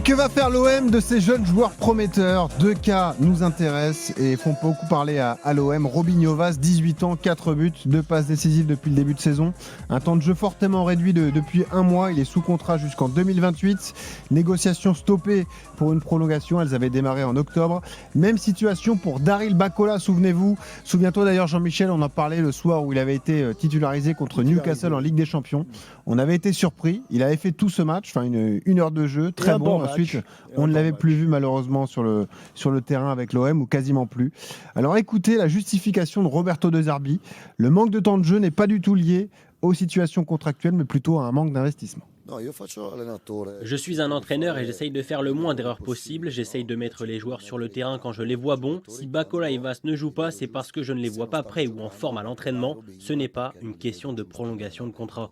que va faire l'OM de ces jeunes joueurs prometteurs? Deux cas nous intéressent et font beaucoup parler à l'OM. Robinho Vaz, 18 ans, 4 buts, 2 passes décisives depuis le début de saison. Un temps de jeu fortement réduit depuis un mois. Il est sous contrat jusqu'en 2028. Négociations stoppées pour une prolongation. Elles avaient démarré en octobre. Même situation pour Daryl Bacola, souvenez-vous. Souviens-toi d'ailleurs, Jean-Michel, on en parlait le soir où il avait été titularisé contre Newcastle en Ligue des Champions. On avait été surpris. Il avait fait tout ce match, enfin une heure de jeu, très bon. Ensuite, on ne l'avait plus vu malheureusement sur le terrain avec l'OM, ou quasiment plus. Alors écoutez la justification de Roberto De Zerbi. Le manque de temps de jeu n'est pas du tout lié aux situations contractuelles, mais plutôt à un manque d'investissement. Je suis un entraîneur et j'essaye de faire le moins d'erreurs possible. J'essaye de mettre les joueurs sur le terrain quand je les vois bons. Si Bacola et Vaz ne jouent pas, c'est parce que je ne les vois pas prêts ou en forme à l'entraînement. Ce n'est pas une question de prolongation de contrat.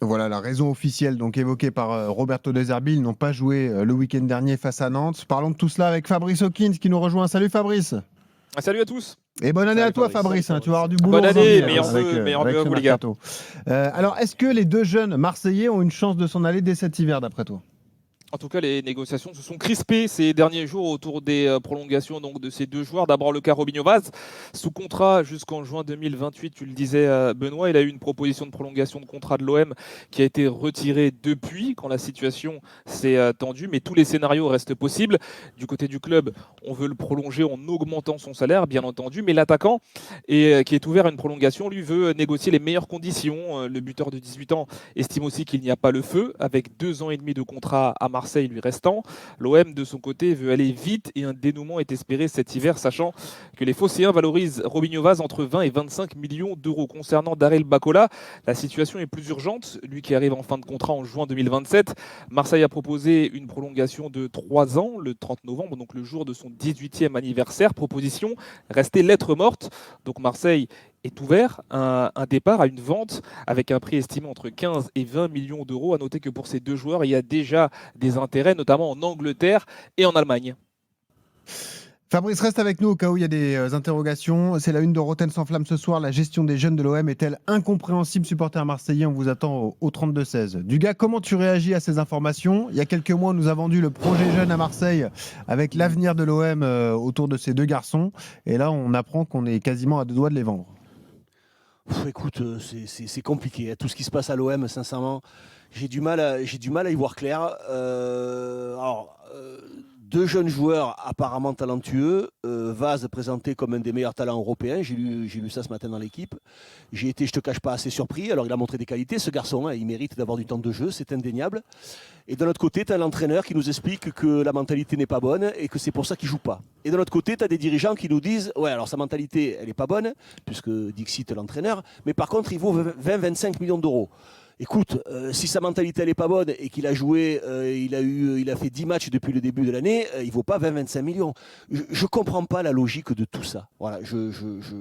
Voilà la raison officielle donc évoquée par Roberto De Zerbi. Ils n'ont pas joué le week-end dernier face à Nantes. Parlons de tout cela avec Fabrice Hawkins qui nous rejoint. Salut Fabrice. Salut à tous. Et bonne année à toi Fabrice. Tu vas avoir du boulot. Bonne année, meilleur vœu à vous les gars. Alors est-ce que les deux jeunes Marseillais ont une chance de s'en aller dès cet hiver d'après toi ? En tout cas, les négociations se sont crispées ces derniers jours autour des prolongations donc, de ces deux joueurs. D'abord, le cas Robinho Vaz, sous contrat jusqu'en juin 2028, tu le disais Benoît, il a eu une proposition de prolongation de contrat de l'OM qui a été retirée depuis, quand la situation s'est tendue, mais tous les scénarios restent possibles. Du côté du club, on veut le prolonger en augmentant son salaire, bien entendu, mais l'attaquant qui est ouvert à une prolongation, lui veut négocier les meilleures conditions. Le buteur de 18 ans estime aussi qu'il n'y a pas le feu, avec 2 ans et demi de contrat à Marseille lui restant. L'OM de son côté veut aller vite et un dénouement est espéré cet hiver, sachant que les Phocéens valorisent Robinho Vaz entre 20 et 25 millions d'euros. Concernant Daryl Bacola, la situation est plus urgente. Lui qui arrive en fin de contrat en juin 2027, Marseille a proposé une prolongation de 3 ans le 30 novembre, donc le jour de son 18e anniversaire. Proposition restée lettre morte. Donc Marseille est ouvert un départ à une vente avec un prix estimé entre 15 et 20 millions d'euros. À noter que pour ces deux joueurs, il y a déjà des intérêts, notamment en Angleterre et en Allemagne. Fabrice, reste avec nous au cas où il y a des interrogations. C'est la une de Roten sans flamme ce soir. La gestion des jeunes de l'OM est-elle incompréhensible? Supporter marseillais, on vous attend au 32-16. Dugas, comment tu réagis à ces informations? Il y a quelques mois, on nous a vendu le projet jeune à Marseille avec l'avenir de l'OM autour de ces deux garçons. Et là, on apprend qu'on est quasiment à deux doigts de les vendre. Écoute, c'est compliqué. Tout ce qui se passe à l'OM, sincèrement, j'ai du mal à y voir clair. Deux jeunes joueurs apparemment talentueux, Vaz présenté comme un des meilleurs talents européens, j'ai lu ça ce matin dans l'équipe. J'ai été, je te cache pas, assez surpris. Alors il a montré des qualités, ce garçon, il mérite d'avoir du temps de jeu, c'est indéniable. Et de l'autre côté, tu as l'entraîneur qui nous explique que la mentalité n'est pas bonne et que c'est pour ça qu'il ne joue pas. Et de l'autre côté, tu as des dirigeants qui nous disent ouais, alors sa mentalité, elle n'est pas bonne, puisque Dixit l'entraîneur, mais par contre, il vaut 20-25 millions d'euros. Écoute, si sa mentalité n'est pas bonne et qu'il a joué, il a fait 10 matchs depuis le début de l'année, il ne vaut pas 20-25 millions. Je ne comprends pas la logique de tout ça. Voilà,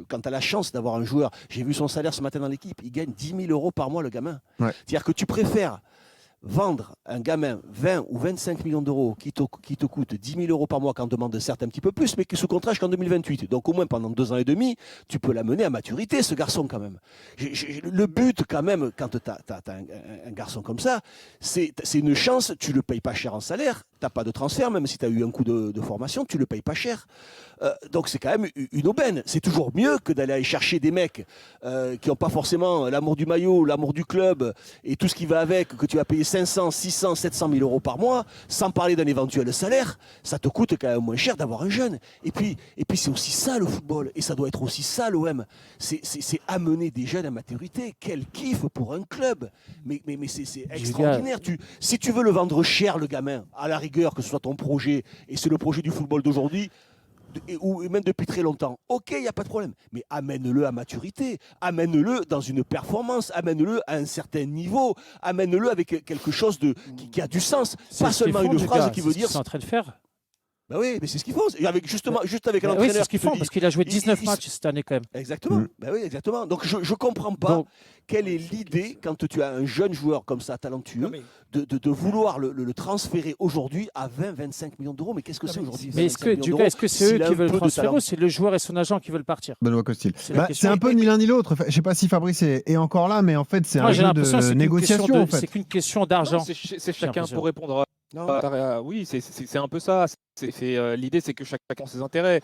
quand tu as la chance d'avoir un joueur, j'ai vu son salaire ce matin dans l'équipe, il gagne 10 000 euros par mois le gamin. Ouais. C'est-à-dire que tu préfères vendre un gamin 20 ou 25 millions d'euros qui te coûte 10 000 euros par mois, qu'en demande certes un petit peu plus, mais qui est sous contrat jusqu'en 2028. Donc au moins pendant 2 ans et demi, tu peux l'amener à maturité, ce garçon quand même. Le but quand même, quand tu as un garçon comme ça, c'est une chance, tu ne le payes pas cher en salaire, tu n'as pas de transfert, même si tu as eu un coup de formation, tu ne le payes pas cher. Donc c'est quand même une aubaine. C'est toujours mieux que d'aller aller chercher des mecs qui n'ont pas forcément l'amour du maillot, l'amour du club et tout ce qui va avec, que tu vas payer 500, 600, 700 000 euros par mois, sans parler d'un éventuel salaire. Ça te coûte quand même moins cher d'avoir un jeune. Et puis c'est aussi ça le football, et ça doit être aussi ça l'OM. C'est amener des jeunes à maturité. Quel kiff pour un club. Mais c'est extraordinaire. Si tu veux le vendre cher, le gamin, à la rigueur, que ce soit ton projet, et c'est le projet du football d'aujourd'hui, ou même depuis très longtemps, ok, il n'y a pas de problème, mais amène-le à maturité, amène-le dans une performance, amène-le à un certain niveau, amène-le avec quelque chose qui a du sens, pas seulement une phrase qui veut dire... C'est ce qu'ils sont en train de faire. Bah oui, mais c'est ce qu'ils font. Et juste avec un Oui, entraîneur. c'est ce qu'ils font, parce qu'il a joué 19 matchs cette année quand même. Exactement. Bah oui, exactement. Donc je ne comprends pas quelle est l'idée quand tu as un jeune joueur comme ça, talentueux, de vouloir le transférer aujourd'hui à 20-25 millions d'euros. Mais qu'est-ce que c'est aujourd'hui? Mais est-ce que c'est eux qui veulent le transférer ou c'est le joueur et son agent qui veulent partir? Benoît Costil. C'est un peu ni l'un ni l'autre. Je ne sais pas si Fabrice est encore là, mais en fait, c'est un jeu de négociation. C'est qu'une question d'argent. C'est chacun pour répondre. Oui, c'est un peu ça. L'idée, c'est que chacun a ses intérêts.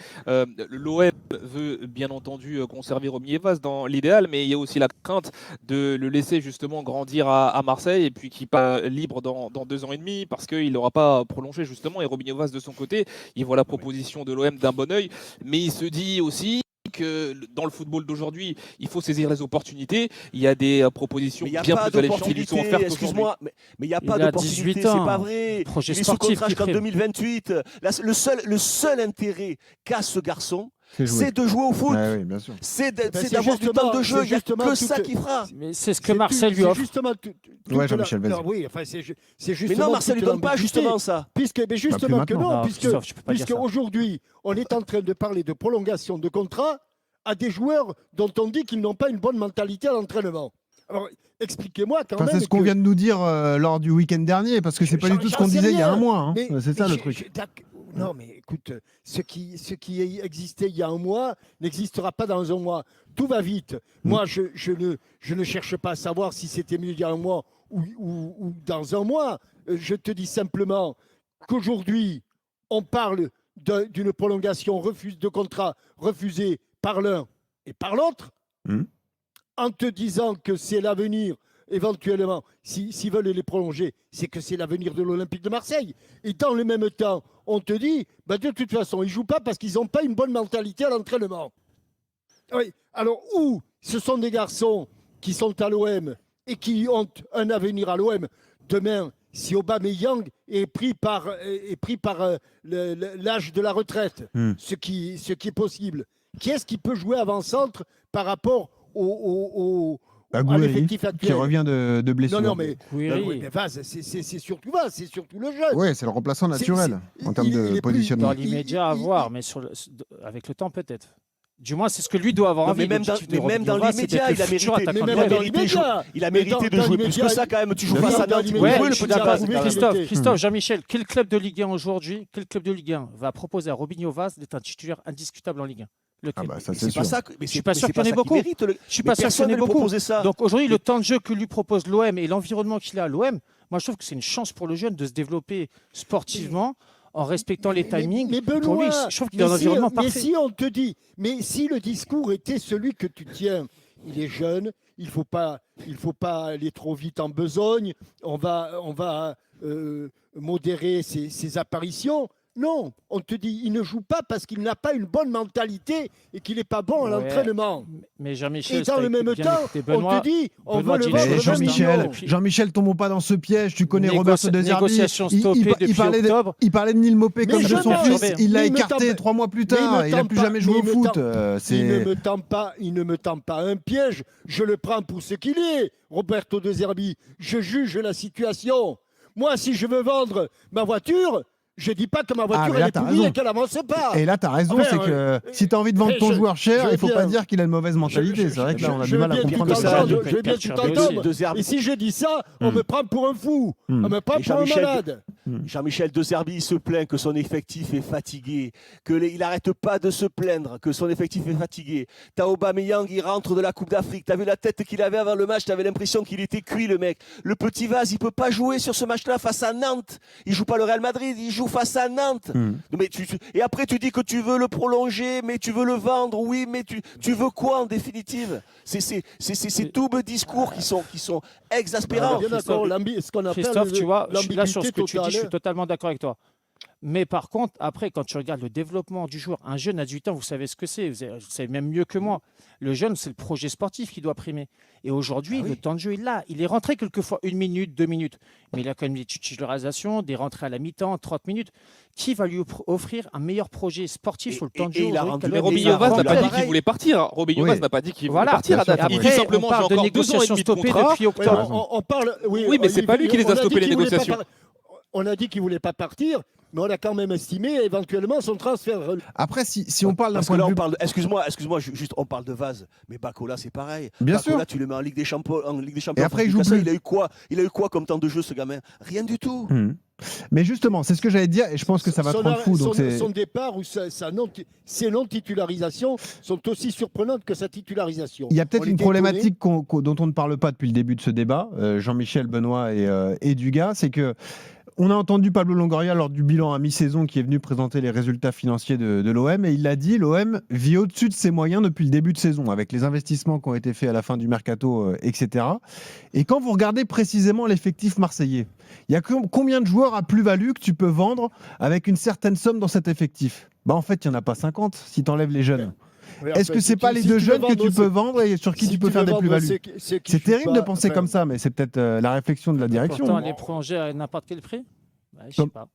L'OM veut bien entendu conserver Romain Evas dans l'idéal, mais il y a aussi la crainte de le laisser justement grandir à Marseille et puis qu'il pas libre dans 2 ans et demi parce qu'il n'aura pas prolongé justement. Et Romain Evas de son côté, il voit la proposition de l'OM d'un bon œil, mais il se dit aussi que dans le football d'aujourd'hui, il faut saisir les opportunités. Il y a des propositions bien plus alléchantes qui lui sont offertes. Excuse-moi, mais il n'y a pas d'opportunité, c'est pas vrai. Projet il est sous sportif contrat jusqu'en 2028. Le seul intérêt qu'a ce garçon, c'est de jouer au foot. Ah oui, bien sûr. C'est d'avoir du temps de jeu. Il n'y a que ça qui fera. Mais c'est ce que Marseille lui offre. Ouais, Jean-Michel, vas-y. Oui, enfin, c'est justement. Mais non, Marseille ne lui donne pas justement ça. Mais justement que non, puisque ça. aujourd'hui, on est en train de parler de prolongation de contrat à des joueurs dont on dit qu'ils n'ont pas une bonne mentalité à l'entraînement. Alors, expliquez-moi quand même. C'est ce qu'on vient de nous dire lors du week-end dernier, parce que c'est pas du tout ce qu'on disait il y a un mois. Hein. C'est ça le truc. Non, mais écoute, ce qui existait il y a un mois n'existera pas dans un mois. Tout va vite. Moi, je ne cherche pas à savoir si c'était mieux il y a un mois ou dans un mois. Je te dis simplement qu'aujourd'hui, on parle d'une prolongation de contrat refusée par l'un et par l'autre, en te disant que c'est l'avenir, éventuellement, s'ils veulent les prolonger, c'est que c'est l'avenir de l'Olympique de Marseille. Et dans le même temps, on te dit, de toute façon, ils ne jouent pas parce qu'ils n'ont pas une bonne mentalité à l'entraînement. Oui. Alors, où ce sont des garçons qui sont à l'OM et qui ont un avenir à l'OM, demain, si Aubameyang est pris par l'âge de la retraite, ce qui est possible, qui est-ce qui peut jouer avant-centre par rapport à l'effectif actuel qui revient de blessure. Non, mais Vaz, c'est surtout Vaz, c'est surtout le jeune. Oui, c'est le remplaçant naturel en termes de positionnement. Dans l'immédiat, à voir, mais avec le temps peut-être. Du moins, c'est ce que lui doit avoir envie. Mais même dans l'immédiat, il a mérité de jouer plus que ça quand même. Tu joues face à Nantes. Christophe, Jean-Michel, quel club de Ligue 1 aujourd'hui, quel club de Ligue 1 va proposer à Robinho Vaz d'être un titulaire indiscutable en Ligue 1? Ça, c'est sûr. Je suis pas sûr qu'il y en ait beaucoup. Je suis pas sûr qu'il y en ait beaucoup. Donc aujourd'hui, le temps de jeu que lui propose l'OM et l'environnement qu'il a à l'OM, moi je trouve que c'est une chance pour le jeune de se développer sportivement en respectant les timings. Mais Benoît, pour lui, je trouve qu'il a un environnement parfait. Mais si on te dit, mais si le discours était celui que tu tiens, il est jeune, il faut pas aller trop vite en besogne, on va modérer ses apparitions. Non, on te dit, il ne joue pas parce qu'il n'a pas une bonne mentalité et qu'il n'est pas bon à l'entraînement. Mais Jean-Michel, et dans le même temps, on te dit, on veut le vendre. Jean-Michel, tombons pas dans ce piège. Tu connais Roberto De Zerbi. Il parlait de Neil Maupay comme de son fils. Il l'a écarté 3 mois plus tard. Il n'a plus jamais joué au foot. Il ne me tend pas un piège. Je le prends pour ce qu'il est, Roberto De Zerbi. Je juge la situation. Moi, si je veux vendre ma voiture, je dis pas que ma voiture elle est pourrie et qu'elle avance pas. Et là, tu as raison, c'est que si tu as envie de vendre ton joueur cher, il ne faut pas dire qu'il a une mauvaise mentalité. C'est vrai que là, on a du mal à comprendre ça. Je veux bien que tu t'entendes. Et si je dis ça, on me prend pour un fou. On me prend pour un malade. Jean-Michel De Zerbi se plaint que son effectif est fatigué, qu'il n'arrête pas de se plaindre que son effectif est fatigué. T'as Aubameyang, il rentre de la Coupe d'Afrique. T'as vu la tête qu'il avait avant le match, t'avais l'impression qu'il était cuit, le mec. Le petit Vaz, il peut pas jouer sur ce match-là face à Nantes. Il joue pas le Real Madrid, il joue face à Nantes. Mais et après, tu dis que tu veux le prolonger, mais tu veux le vendre. Oui, mais tu veux quoi en définitive? C'est ces doubles discours qui sont exaspérants. Christophe, tu vois, là sur ce que tu dis, je suis totalement d'accord avec toi. Mais par contre, après, quand tu regardes le développement du joueur, un jeune à 18 ans, vous savez ce que c'est, vous savez même mieux que moi. Le jeune, c'est le projet sportif qui doit primer. Et aujourd'hui, le temps de jeu est là. Il est rentré quelquefois 1 minute, 2 minutes. Mais il a quand même des titularisations, des rentrées à la mi-temps, 30 minutes. Qui va lui offrir un meilleur projet sportif sur le temps de jeu? Mais Robinho Vaz n'a pas dit qu'il voulait partir. Robinho Vaz n'a pas dit qu'il voulait partir. Il dit simplement j'ai encore 2 ans et demi de contrat. Depuis octobre. Oui, mais c'est pas lui qui les a stoppés, les négociations. on a dit qu'il ne voulait pas partir, mais on a quand même estimé éventuellement son transfert. Après, si on parle d'un Parce point que de là, vue... Excuse-moi, juste on parle de Vaz, mais Bacola c'est pareil. Bien Bacola, sûr. tu le mets en Ligue des Champions. Et après, il joue plus. Il a eu quoi comme temps de jeu, ce gamin? Rien du tout. Mais justement, c'est ce que j'allais te dire, et je pense que ça va te rendre fou. Son départ ou ses non-titularisations sont aussi surprenantes que sa titularisation. Il y a peut-être une problématique dont on ne parle pas depuis le début de ce débat, Jean-Michel, Benoît et Dugas, c'est que on a entendu Pablo Longoria lors du bilan à mi-saison qui est venu présenter les résultats financiers de l'OM, et il l'a dit, l'OM vit au-dessus de ses moyens depuis le début de saison, avec les investissements qui ont été faits à la fin du mercato, etc. Et quand vous regardez précisément l'effectif marseillais, il y a combien de joueurs à plus-value que tu peux vendre avec une certaine somme dans cet effectif? En fait, il n'y en a pas 50 si tu enlèves les jeunes. Est-ce que c'est pas les deux jeunes que tu peux vendre et sur qui tu peux faire des plus-values? C'est terrible de penser comme ça, mais c'est peut-être la réflexion de la direction. Pourtant, les prolonger à n'importe quel prix, je sais pas.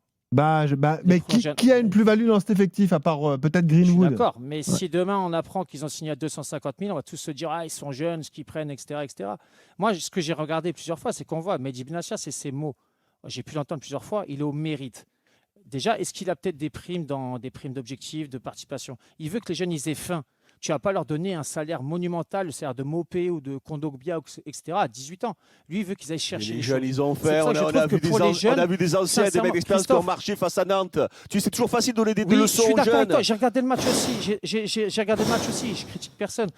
Mais qui a une plus-value dans cet effectif à part peut-être Greenwood? D'accord, mais si demain on apprend qu'ils ont signé à 250 000, on va tous se dire ils sont jeunes, ce qu'ils prennent, etc., etc. Moi, ce que j'ai regardé plusieurs fois, c'est qu'on voit Mehdi Benassia, c'est ses mots. J'ai pu l'entendre plusieurs fois. Il est au mérite. Déjà, est-ce qu'il a peut-être des primes d'objectifs, de participation? Il veut que les jeunes ils aient faim. Tu ne vas pas leur donner un salaire monumental, le salaire de Mopé ou de Kondogbia, etc. à 18 ans. Lui, il veut qu'ils aillent chercher les jeunes, ils ont fait. On a vu des anciens, des mecs d'expérience qui ont marché face à Nantes. Tu sais, c'est toujours facile de donner des leçons aux jeunes. J'ai regardé le match aussi. J'ai regardé le match aussi. Je critique personne.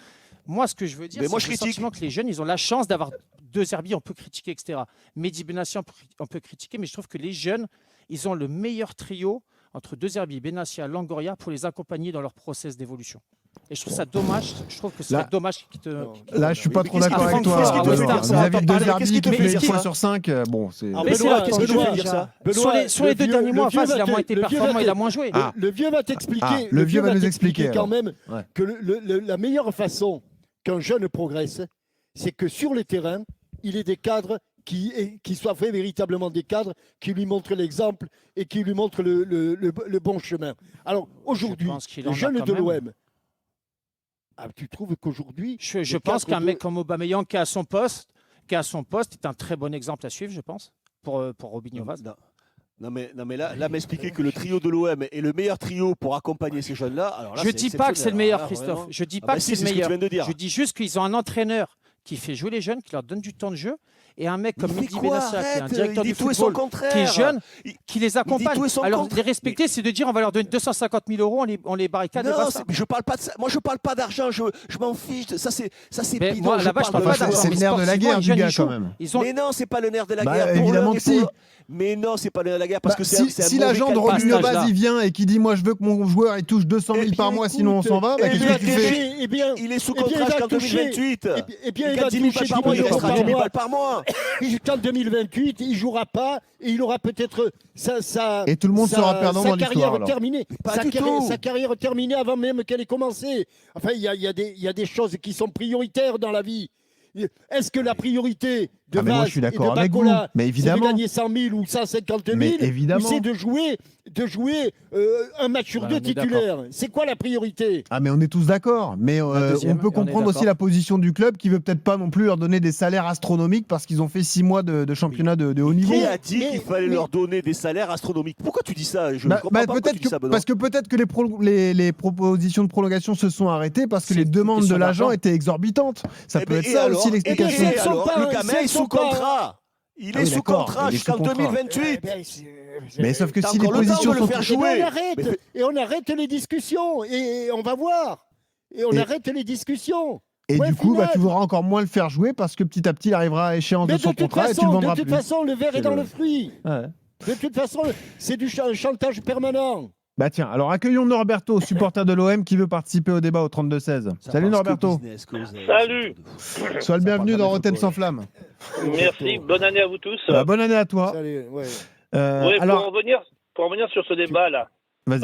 Moi, ce que je veux dire, c'est le sentiment que les jeunes, ils ont la chance d'avoir deux Herbies, on peut critiquer, etc. Mehdi Benassia, on peut critiquer, mais je trouve que les jeunes, ils ont le meilleur trio entre deux Herbies, Benassia, Longoria, pour les accompagner dans leur process d'évolution. Et je trouve ça dommage. Je trouve que c'est dommage Là, je suis pas trop d'accord avec toi. Vis-à-vis de deux Herbies qui fait une fois sur 5, bon, c'est. Benoît, qu'est-ce que tu veux dire ça? Sur les deux derniers mois, il a moins été performant, il a moins joué. Le vieux va t'expliquer. Le vieux va nous expliquer quand même que la meilleure façon qu'un jeune progresse, c'est que sur le terrain, il ait des cadres qui soient faits véritablement des cadres, qui lui montrent l'exemple et qui lui montrent le bon chemin. Alors aujourd'hui, les jeunes de l'OM, tu trouves qu'aujourd'hui... Je pense qu'un mec comme Aubameyang qui est à son poste est un très bon exemple à suivre, je pense, pour Robinho Vaz. Non mais là m'expliquer que le trio de l'OM est le meilleur trio pour accompagner ces jeunes-là. Je ne dis pas que c'est le meilleur, Christophe. Je ne dis pas que c'est le meilleur. Je dis juste qu'ils ont un entraîneur qui fait jouer les jeunes, qui leur donne du temps de jeu, et un mec comme Mehdi Benassia, qui est un directeur du football, qui est jeune, qui les accompagne. Alors les respecter, c'est de dire on va leur donner 250 000 €, on les barricade. Non, je parle pas de ça. Moi, je parle pas d'argent. Je m'en fiche. Ça c'est bidon. Moi, là-bas, je parle pas d'argent. C'est le nerf de la guerre du gars, quand même. Mais non, c'est pas le nerf de la guerre. Évidemment que si. Mais non, c'est pas le nerf de la guerre parce que si l'agent de Robinho Vaz il vient et qui dit moi je veux que mon joueur il touche 200 000 par mois, sinon on s'en va, qu'est-ce que tu fais? Il est sous contrat jusqu'en 2028. Et bien il va toucher 10 000 balles par mois. Jusqu'en 2028, il jouera pas et il aura peut-être et tout le monde sera perdant dans l'histoire. Sa carrière terminée avant même qu'elle ait commencé. Enfin, il y a des choses qui sont prioritaires dans la vie. Est-ce que la priorité de Vaz et de Bacola, c'est de gagner 100 000 ou 150 000 ou c'est de jouer un match sur deux titulaire? C'est quoi la priorité? Mais on est tous d'accord. Mais on peut comprendre aussi la position du club qui veut peut-être pas non plus leur donner des salaires astronomiques parce qu'ils ont fait 6 mois de championnat de haut niveau. Qui a dit qu'il fallait leur donner des salaires astronomiques? Pourquoi tu dis ça? Je comprends pas pourquoi tu dis ça, Benoît. Parce que peut-être que les propositions de prolongation se sont arrêtées parce que les demandes de l'agent étaient exorbitantes. Ça peut être ça aussi l'explication. Le gamin est sous contrat. Il est sous contrat jusqu'en 2028. Mais sauf que si les positions sont faire jouer, et on arrête les discussions et on va voir. Et on arrête les discussions. Et du coup, tu voudras encore moins le faire jouer parce que petit à petit, il arrivera à échéance de son contrat et tu le vendras plus. De toute façon, le verre est dans le fruit. De toute façon, c'est du chantage permanent. Tiens, alors accueillons Norberto, supporter de l'OM qui veut participer au débat au 32-16. Salut Norberto. Salut. Sois le bienvenu dans Rotten sans flamme. Merci, bonne année à vous tous. Bonne année à toi. Salut, alors... pour revenir sur ce débat-là, moi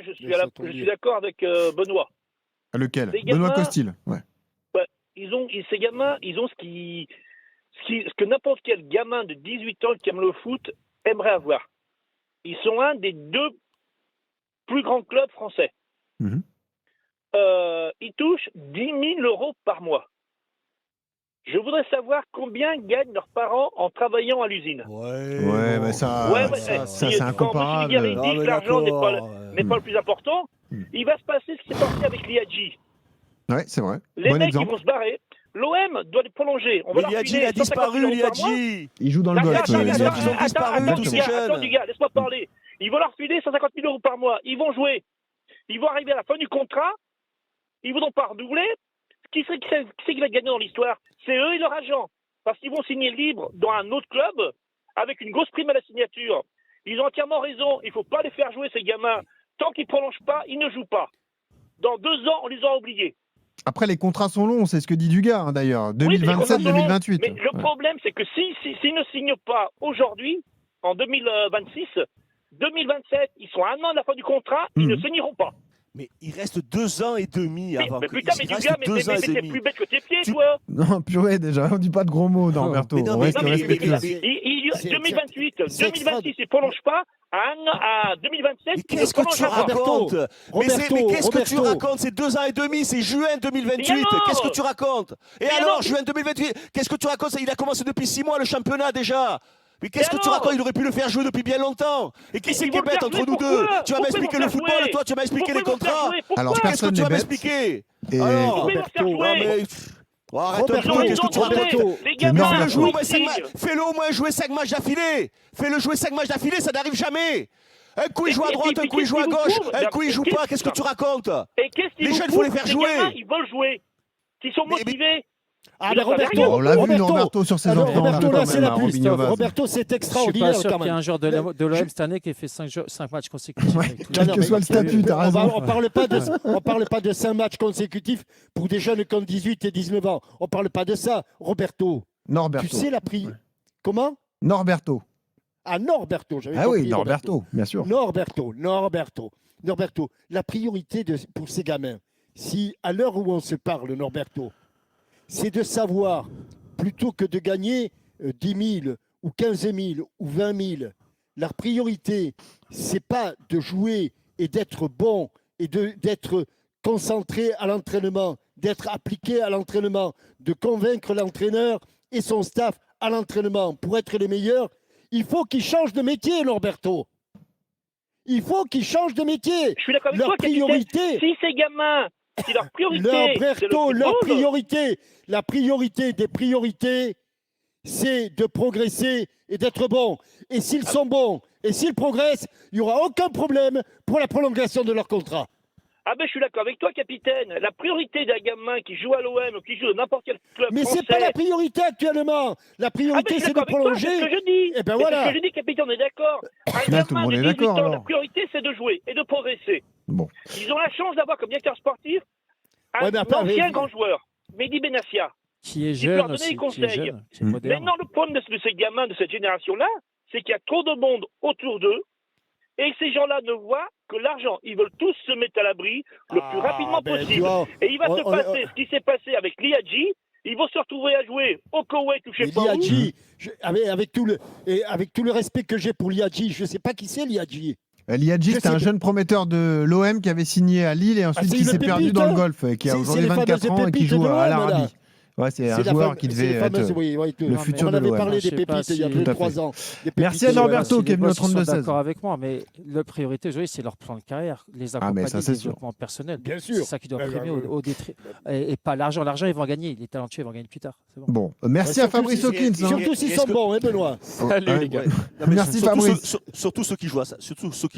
je suis d'accord avec Benoît. Lequel? Gamins, Benoît Costil. Ces gamins, ils ont ce que n'importe quel gamin de 18 ans qui aime le foot aimerait avoir. Ils sont un des deux plus grands clubs français. Ils touchent 10 000 € par mois. Je voudrais savoir combien gagnent leurs parents en travaillant à l'usine. Ouais, mais ça, c'est incomparable. Quand M. Dugarry dit que l'argent n'est pas le plus important, il va se passer ce qui s'est passé avec Liadji. Ouais, c'est vrai. Les Bon mecs, exemple. ils vont se barrer. L'OM doit les prolonger. On va leur Liadji, filer il a 150 disparu, millions par mois. Liadji. Il joue dans le golf. Liadji. Ils ont disparu, tous ces jeunes. Attends, Dugas, laisse-moi parler. Ils vont leur filer 150 000 € par mois. Ils vont jouer. Ils vont arriver à la fin du contrat. Ils ne voudront pas redoubler. Qui c'est qui va gagner dans l'histoire? C'est eux et leur agent. Parce qu'ils vont signer libre dans un autre club avec une grosse prime à la signature. Ils ont entièrement raison. Il ne faut pas les faire jouer, ces gamins. Tant qu'ils ne prolongent pas, ils ne jouent pas. Dans 2 ans, on les aura oubliés. Après, les contrats sont longs, c'est ce que dit Dugas, hein, d'ailleurs. 2027-2028. Mais le problème, c'est que s'ils ne signent pas aujourd'hui, en 2026, 2027, ils sont à 1 an de la fin du contrat, ils ne signeront pas. Mais il reste 2 ans et demi avant. Mais putain, mais Dugas, mais t'es plus bête que tes pieds, toi. Non, purée, déjà, on dit pas de gros mots, Norberto. Mais non, On reste mais- respectueux. 2028, 2026, ils ne prolongent pas. À 2027, Mais qu'est-ce que tu racontes? Mais qu'est-ce que tu racontes? C'est 2 ans et demi, c'est juin 2028. Qu'est-ce que tu racontes? Et alors, juin 2028, qu'est-ce que tu racontes? Il a commencé depuis 6 mois le championnat déjà. Mais qu'est-ce que tu racontes? Il aurait pu le faire jouer depuis bien longtemps. Et qui c'est qui est bête entre nous deux? Tu vas m'expliquer le football, toi tu vas m'expliquer les contrats. Alors, Qu'est-ce que personne tu vas n'est bête. m'expliquer? Et- Alors, Roberto, arrête un peu, qu'est-ce que tu racontes? Fais-le au moins jouer 5 matchs d'affilée. Fais-le jouer 5 matchs d'affilée, ça n'arrive jamais. Un coup il joue à droite, un coup il joue à gauche, un coup il joue pas. Qu'est-ce que tu racontes? Les jeunes, il faut les faire jouer. Ils veulent jouer. Ils sont motivés. Ah, mais Roberto, On l'a vu, Norberto, sur ses enfants. Roberto, là, c'est la plus. Robinho Vaz. Roberto, c'est Je suis extraordinaire pas sûr quand qu'il y ait même. un joueur de l'OM cette année qui ait fait 5 matchs consécutifs. Ouais. avec tout. Quel que soit le statut, t'as raison. On parle pas de 5 matchs consécutifs pour des jeunes qui ont 18 et 19 ans. On parle pas de ça, Roberto. Norberto. Tu sais la prix. Comment? Norberto. Ah, Norberto. j'avais Ah oui, compris, Norberto, bien sûr. Norberto. La priorité pour ces gamins, si à l'heure où on se parle, Norberto, c'est de savoir, plutôt que de gagner 10 000 ou 15 000 ou 20 000, la priorité, c'est pas de jouer et d'être bon et d'être concentré à l'entraînement, d'être appliqué à l'entraînement, de convaincre l'entraîneur et son staff à l'entraînement pour être les meilleurs. Il faut qu'ils changent de métier, Norberto. Il faut qu'ils changent de métier. Je suis d'accord avec Leur toi, capitaine. priorité. Si ces gamins, si leur priorité, c'est le Norberto, leur football, priorité, la priorité des priorités, c'est de progresser et d'être bon. Et s'ils sont bons et s'ils progressent, il n'y aura aucun problème pour la prolongation de leur contrat. Ah ben je suis d'accord avec toi, capitaine. La priorité d'un gamin qui joue à l'OM ou qui joue dans n'importe quel club Mais français... c'est pas la priorité actuellement. La priorité, je suis c'est de d'accord avec toi, prolonger. c'est ce que je dis. Et ben C'est voilà. ce que je dis, capitaine, on est d'accord. Un Là, tout le gamin monde de est 18 d'accord, ans, la alors. priorité, c'est de jouer et de progresser. Bon. Ils ont la chance d'avoir comme directeur sportif un Ouais, mais après, ancien mais- grand joueur, Mehdi Benassia. Qui est Il peut leur jeune donner aussi, des qui est conseils. jeune, qui est moderne. Maintenant, le problème de ces gamins de cette génération-là, c'est qu'il y a trop de monde autour d'eux et que ces gens-là ne voient que l'argent. Ils veulent tous se mettre à l'abri le plus rapidement ben, possible. tu vois, Et il va se on- passer ce qui s'est passé avec Liadji. Ils vont se retrouver à jouer au Koweït ou je sais Mais pas où. Liadji, avec tout le respect que j'ai pour Liadji, je ne sais pas qui c'est Liadji. Liadji, Je c'était sais un pas. jeune prometteur de l'OM qui avait signé à Lille et ensuite c'est qui une s'est perdu pépite, dans le hein. golf, qui a C'est aujourd'hui les 24 fameuses ans et qui pépites joue de à l'OM, là. l'Arabie. Ouais, c'est un joueur qui devait être le futur on de avait l'OM. parlé des Je sais pas pépites il y a si- plus Tout de à fait. 3 ans. Des Merci pépites à de l'OM. Norberto qui est venu au Les boss sont 32-16. d'accord avec moi, mais la priorité aujourd'hui, c'est leur plan de carrière, les mais accompagner ça, du c'est sûr. développement personnel. Bien sûr. C'est ça qui doit primer au détriment. Et pas l'argent. L'argent, ils vont gagner. Les talentueux, ils vont gagner plus tard. C'est bon. Bon, merci à Fabrice Hawkins. hein. Surtout s'ils sont bons, hein, Benoît. Salut, les gars. Non, mais Merci, surtout Fabrice. surtout ceux qui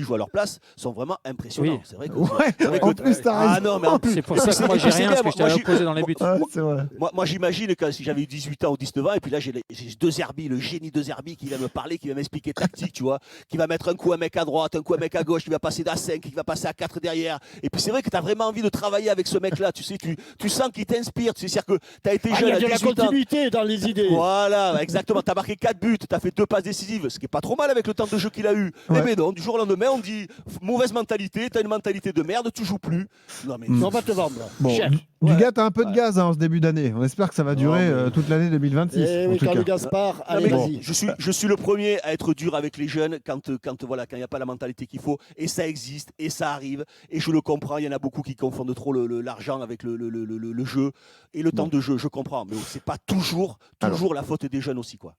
jouent à leur place sont vraiment impressionnants. Oui. C'est vrai que. Ouais, c'est vrai que- en plus, t'as raison. Ah non, mais en plus. C'est pour ça que moi, j'ai rien, parce que je t'avais Moi, opposé dans les buts. Ouais, c'est vrai. Moi, j'imagine que si j'avais eu 18 ans ou 19 ans, et puis là, j'ai deux Zerbi, le génie de Zerbi qui va me parler, qui va m'expliquer tactique, tu vois, qui va mettre un coup à un mec à droite, un coup à un mec à gauche, qui va passer à 5, qui va passer à 4 derrière. Et puis c'est vrai que tu as vraiment envie de travailler avec ce mec-là, tu sais, tu sens qu'il t'inspire, tu sais, c'est-à-dire que tu as été Ah, il jeune y a à de la 18 ans. continuité dans les idées. Voilà, exactement. Tu as marqué 4 buts, tu as fait 2 passes décisives, ce qui est pas trop mal avec le temps de jeu qu'il a eu. Ouais. Eh bien non, du jour au lendemain, on dit mauvaise mentalité, tu as une mentalité de merde, tu joues plus. Non mais On va te vendre. Bon, Cher. Dugas, t'as un peu de gaz hein, en ce début d'année. On j'espère que ça va durer toute l'année 2026. Eh oui, en tout Carlo cas. Gaspard, allez, vas-y. Je suis le premier à être dur avec les jeunes quand il n'y a pas la mentalité qu'il faut. Et ça existe, et ça arrive. Et je le comprends, il y en a beaucoup qui confondent trop l'argent avec le jeu et le temps de jeu. Je comprends, mais c'est pas toujours la faute des jeunes aussi, quoi.